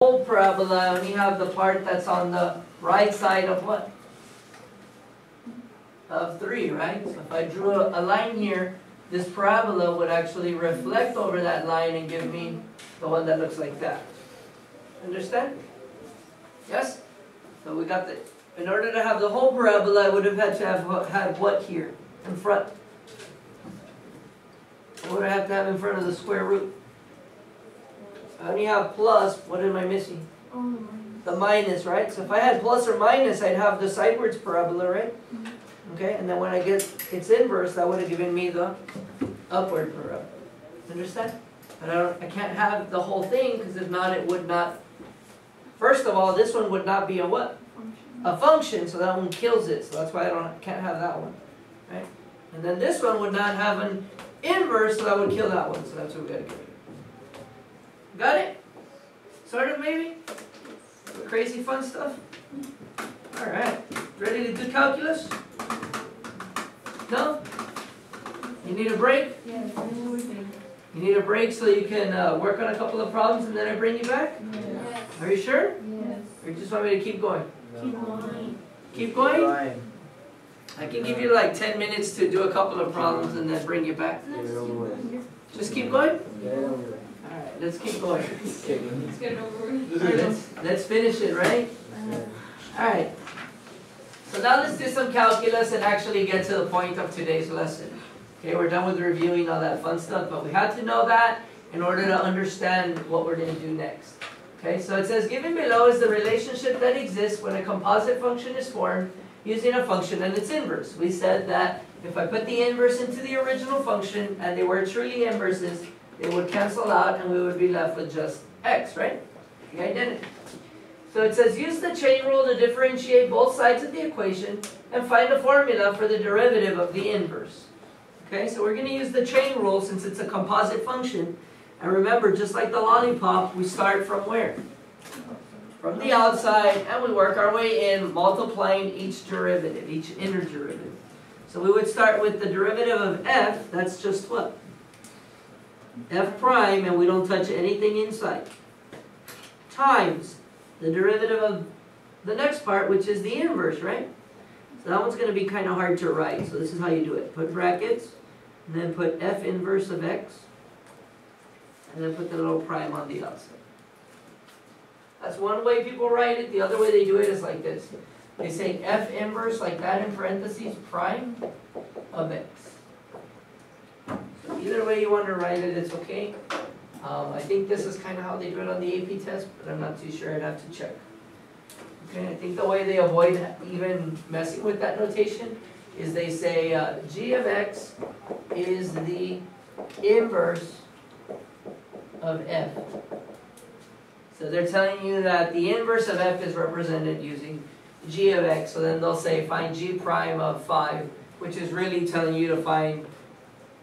whole parabola, I only have the part that's on the right side of what? Of 3, right? So if I drew a line here, this parabola would actually reflect over that line and give me the one that looks like that. Understand? Yes? So we got the, in order to have the whole parabola, I would have had to have had what here in front? What would I have to have in front of the square root? I only have plus, what am I missing? The minus, right? So if I had plus or minus, I'd have the sidewards parabola, right? Okay, and then when I get its inverse, that would have given me the upward parabola. Understand? But I can't have the whole thing, because if not, it would not. First of all, this one would not be a what? A function, so that one kills it. So that's why can't have that one, right? And then this one would not have an inverse, so that would kill that one. So that's what we got to get rid of. Got it? Sort of, maybe? Crazy fun stuff? All right. Ready to do calculus? No? You need a break? Yes. You need a break so you can work on a couple of problems and then I bring you back? Yes. Are you sure? Yes. Or you just want me to keep going? Keep going. Keep going? I can give you like 10 minutes to do a couple of problems and then bring you back. Just keep going? Alright, let's keep going. Let's get it over with. Alright, let's finish it, right? Alright. So now let's do some calculus and actually get to the point of today's lesson. Okay, we're done with reviewing all that fun stuff, but we had to know that in order to understand what we're going to do next. Okay, so it says, given below is the relationship that exists when a composite function is formed using a function and its inverse. We said that if I put the inverse into the original function and they were truly inverses, they would cancel out and we would be left with just x, right? The identity. So it says, use the chain rule to differentiate both sides of the equation and find a formula for the derivative of the inverse. Okay, so we're going to use the chain rule since it's a composite function. And remember, just like the lollipop, we start from where? From the outside, and we work our way in, multiplying each derivative, each inner derivative. So we would start with the derivative of f, that's just what? F prime, and we don't touch anything inside, times the derivative of the next part, which is the inverse, right? So that one's going to be kind of hard to write, so this is how you do it. Put brackets, and then put f inverse of x, and then put the little prime on the outside. That's one way people write it. The other way they do it is like this. They say f inverse, like that in parentheses, prime of x. So either way you want to write it, it's okay. I think this is kind of how they do it on the AP test, but I'm not too sure. I'd have to check. Okay, I think the way they avoid even messing with that notation is they say g of x is the inverse of f. So they're telling you that the inverse of f is represented using g of x. So then they'll say find g prime of 5, which is really telling you to find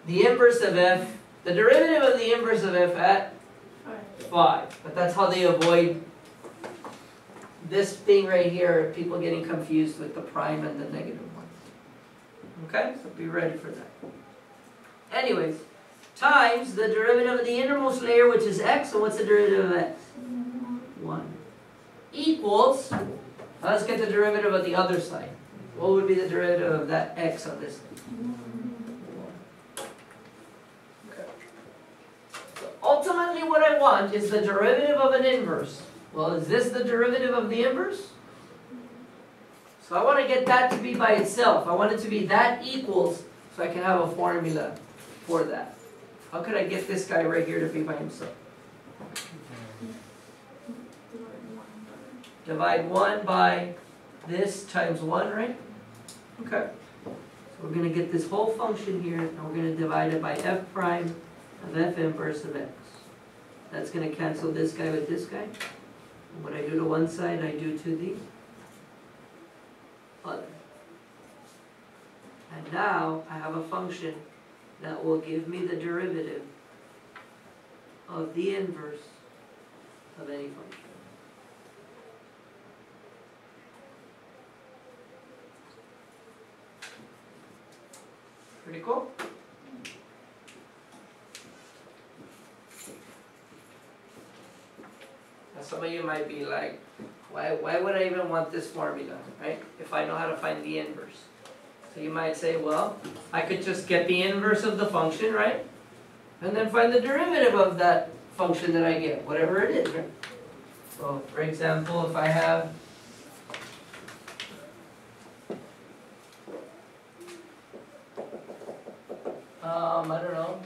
the inverse of f, the derivative of the inverse of f at 5. But that's how they avoid this thing right here, people getting confused with the prime and the negative one. Okay, so be ready for that. Anyways, times the derivative of the innermost layer, which is x, and what's the derivative of x? 1. Equals, let's get the derivative of the other side. What would be the derivative of that x on this thing? 1. Okay. So ultimately what I want is the derivative of an inverse. Well, is this the derivative of the inverse? So I want to get that to be by itself. I want it to be that equals, so I can have a formula for that. How could I get this guy right here to be by himself? Divide 1 by this times 1, right? Okay. So we're going to get this whole function here, and we're going to divide it by f prime of f inverse of x. That's going to cancel this guy with this guy. And what I do to one side, I do to the other. And now I have a function that will give me the derivative of the inverse of any function. Pretty cool? That's some some of you might be like, why would I even want this formula, right? If I know how to find the inverse. So you might say, well, I could just get the inverse of the function, right? And then find the derivative of that function that I get, whatever it is, right? So, for example, if I have I don't know,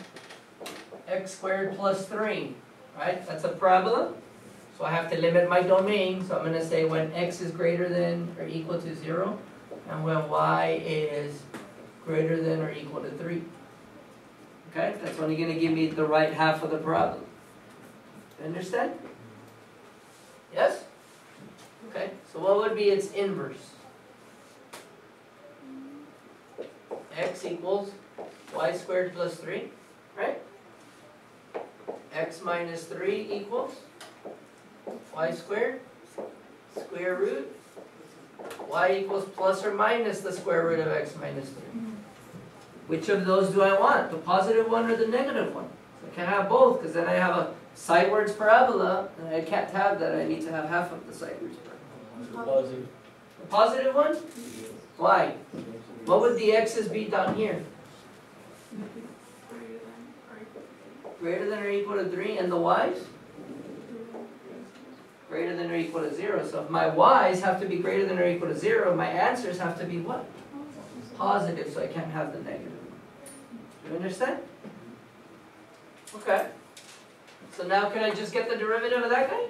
x squared plus 3, right? That's a parabola. So I have to limit my domain. So I'm going to say when x is greater than or equal to 0, and when y is greater than or equal to 3. Okay? That's only going to give me the right half of the parabola. You understand? Yes? Okay. So what would be its inverse? X equals y squared plus 3, right? X minus 3 equals y squared, square root, y equals plus or minus the square root of x minus 3. Which of those do I want? The positive one or the negative one? So I can't have both, because then I have a sidewards parabola, and I can't have that. I need to have half of the sidewards parabola. The positive one? Why? What would the x's be down here? Greater than or equal to 3, and the y's? Greater than or equal to 0. So if my y's have to be greater than or equal to 0, my answers have to be what? Positive, so I can't have the negative. Do you understand? Okay. So now can I just get the derivative of that guy?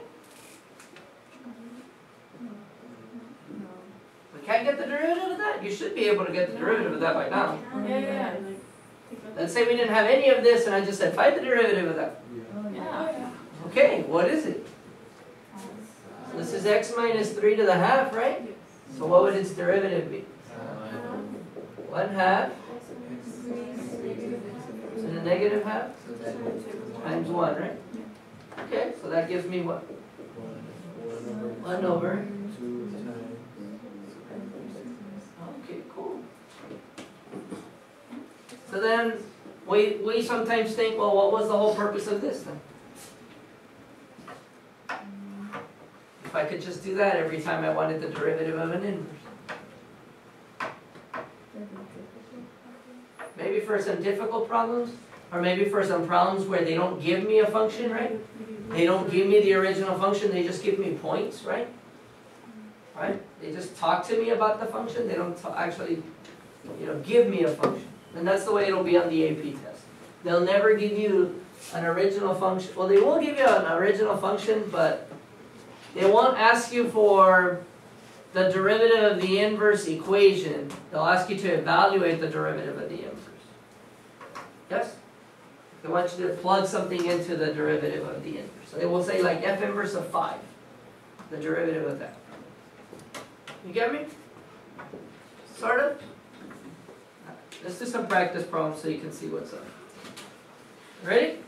We can't get the derivative of that? You should be able to get the derivative of that by now. Yeah. Let's say we didn't have any of this and I just said, find the derivative of that. Yeah. Okay, what is it? This is x minus 3 to the half, right? So what would its derivative be? 1/2. And the negative half? Times 1, right? Okay, so that gives me what? 1 over. Okay, cool. So then, we sometimes think, well, what was the whole purpose of this then? If I could just do that every time I wanted the derivative of an inverse. Maybe for some difficult problems, or maybe for some problems where they don't give me a function, right? They don't give me the original function, they just give me points, right? Right? They just talk to me about the function, they don't actually, give me a function. And that's the way it'll be on the AP test. They'll never give you an original function. Well, they will give you an original function, but they won't ask you for the derivative of the inverse equation. They'll ask you to evaluate the derivative of the inverse. Yes? They want you to plug something into the derivative of the inverse. So they will say like f inverse of 5, the derivative of that. You get me? Sort of? Let's do some practice problems so you can see what's up. Ready?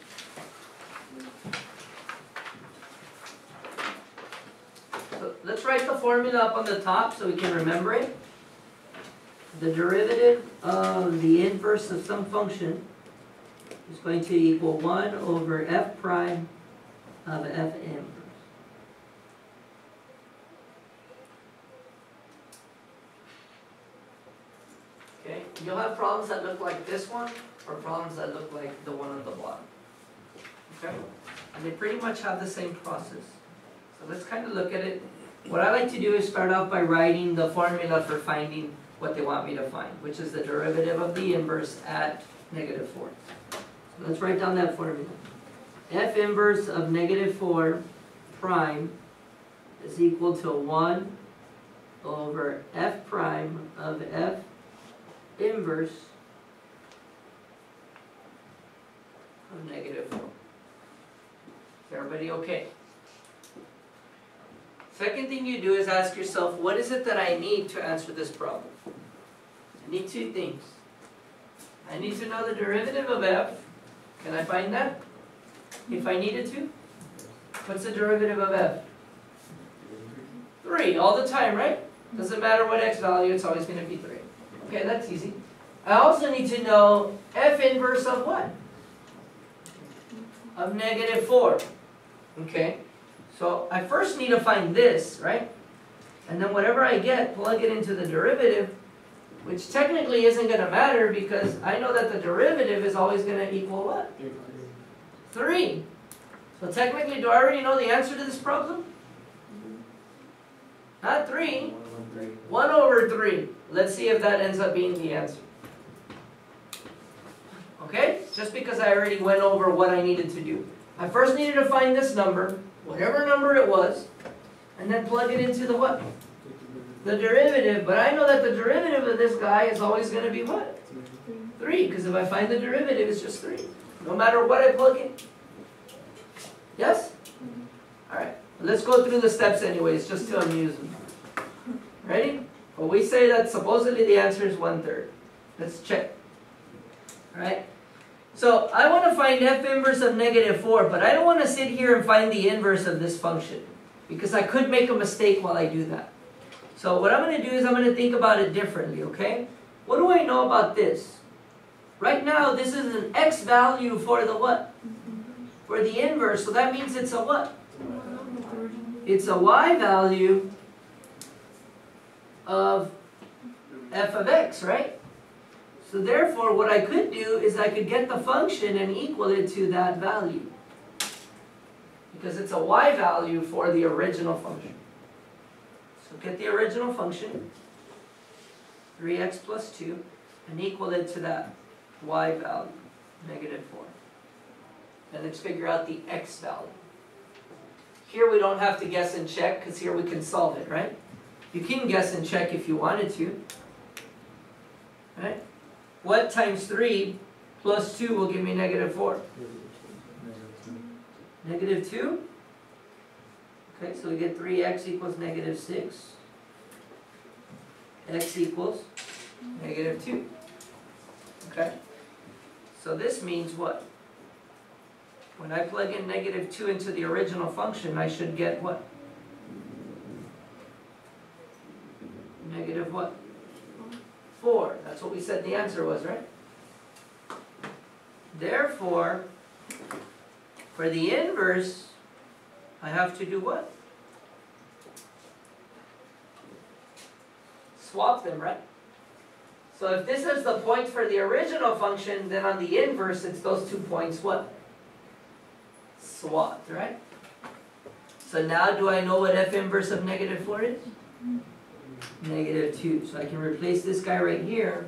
So let's write the formula up on the top so we can remember it. The derivative of the inverse of some function is going to equal 1 over f prime of f inverse. Okay, you'll have problems that look like this one, or problems that look like the one on the bottom. Okay? And they pretty much have the same process. So let's kind of look at it. What I like to do is start off by writing the formula for finding what they want me to find, which is the derivative of the inverse at -4. So let's write down that formula. F inverse of -4 prime is equal to 1 over f prime of f inverse of -4. Is everybody okay? Second thing you do is ask yourself, what is it that I need to answer this problem? I need two things. I need to know the derivative of f. Can I find that? If I needed to? What's the derivative of f? 3, all the time, right? Doesn't matter what x value, it's always going to be 3. Okay, that's easy. I also need to know f inverse of what? Of -4. Okay, So I first need to find this, right? And then whatever I get, plug it into the derivative, which technically isn't going to matter because I know that the derivative is always going to equal what? 3. So technically, do I already know the answer to this problem? Not 3. 1 over 3. Let's see if that ends up being the answer. Okay? Just because I already went over what I needed to do. I first needed to find this number, whatever number it was, and then plug it into the what? The derivative. But I know that the derivative of this guy is always going to be what? 3. Because if I find the derivative, it's just 3. No matter what I plug in. Yes? Alright. Let's go through the steps anyways, just to amuse them. Ready? Well, we say that supposedly the answer is 1/3. Let's check. Alright? So, I want to find f inverse of -4, but I don't want to sit here and find the inverse of this function. Because I could make a mistake while I do that. So, what I'm going to do is I'm going to think about it differently, okay? What do I know about this? Right now, this is an x value for the what? For the inverse, so that means it's a what? It's a y value of f of x, right? So therefore, what I could do is I could get the function and equal it to that value. Because it's a y value for the original function. So get the original function, 3x plus 2, and equal it to that y value, -4. And let's figure out the x value. Here we don't have to guess and check, because here we can solve it, right? You can guess and check if you wanted to. Right? What times 3 plus 2 will give me -4? -2? Okay, so we get 3x equals -6. X equals -2. Okay? So this means what? When I plug in -2 into the original function, I should get what? Negative what? 4. That's what we said the answer was, right? Therefore, for the inverse, I have to do what? Swap them, right? So if this is the point for the original function, then on the inverse, it's those 2 points what? Swapped, right? So now do I know what f inverse of -4 is? -2. So I can replace this guy right here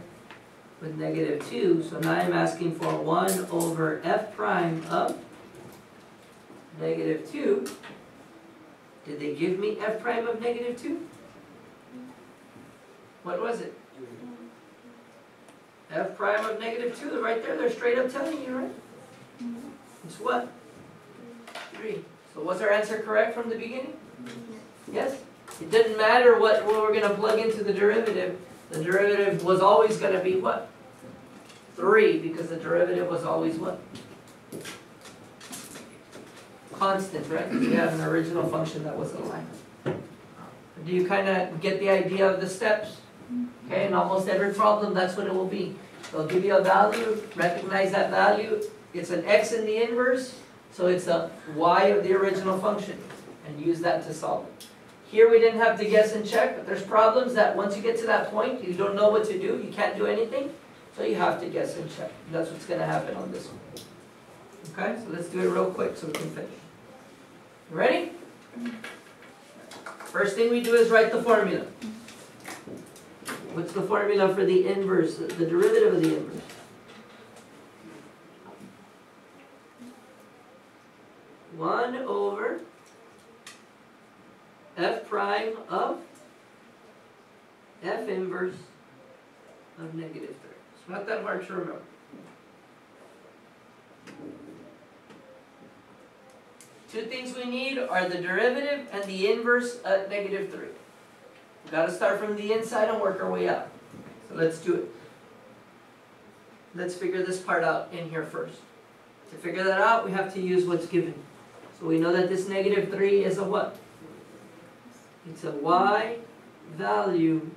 with -2. So now I'm asking for 1 over f prime of -2. Did they give me f prime of -2? What was it? F prime of -2, right there, they're straight up telling you, right? It's what? 3. So was our answer correct from the beginning? Yes? It didn't matter what we're going to plug into the derivative. The derivative was always going to be what? 3, because the derivative was always what? Constant, right? Because we had an original function that was a line. Do you kind of get the idea of the steps? Okay, in almost every problem, that's what it will be. They'll give you a value, recognize that value. It's an x in the inverse, so it's a y of the original function, and use that to solve it. Here we didn't have to guess and check, but there's problems that once you get to that point, you don't know what to do, you can't do anything, so you have to guess and check. That's what's going to happen on this one. Okay, so let's do it real quick so we can finish. Ready? First thing we do is write the formula. What's the formula for the inverse, the derivative of the inverse? One over f prime of f inverse of -3. It's not that hard to remember. Two things we need are the derivative and the inverse at -3. We've got to start from the inside and work our way out. So let's do it. Let's figure this part out in here first. To figure that out, we have to use what's given. So we know that this -3 is a what? It's a y value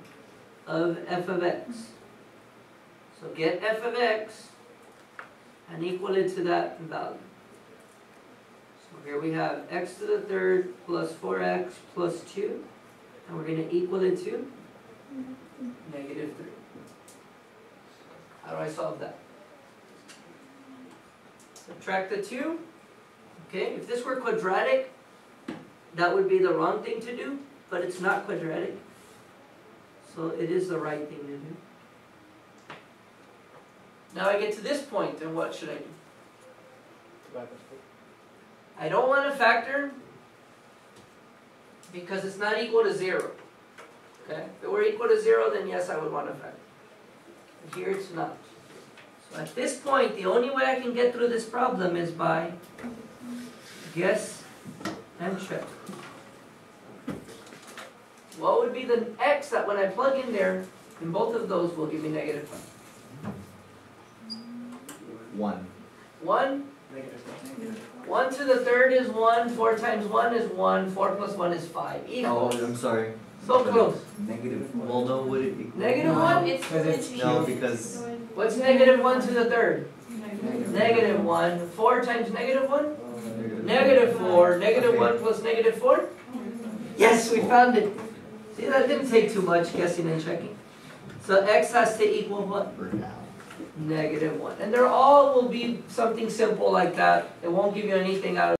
of f of x. So get f of x and equal it to that value. So here we have x to the third plus 4x plus 2, and we're going to equal it to negative 3. How do I solve that? Subtract the 2. Okay, if this were quadratic, that would be the wrong thing to do, but it's not quadratic. So it is the right thing to do. Now I get to this point, and what should I do? I don't want to factor because it's not equal to 0. Okay? If it were equal to 0, then yes, I would want to factor. But here it's not. So at this point, the only way I can get through this problem is by guess and check. What would be the x that when I plug in there, in both of those will give me negative 1. 1? 1 to the third is 1, 4 times 1 is 1, 4 plus 1 is 5. Oh, Equals. I'm sorry. So close. Negative. Well, no, would it equal? Negative 1? It's No, because What's negative 1 to the third? Negative 1. 4 times negative 1? Negative 4. Negative 1 plus negative 4? Yes, we found it. See, that didn't take too much guessing and checking. So x has to equal what? for now. Negative 1. And they're all will be something simple like that. It won't give you anything out of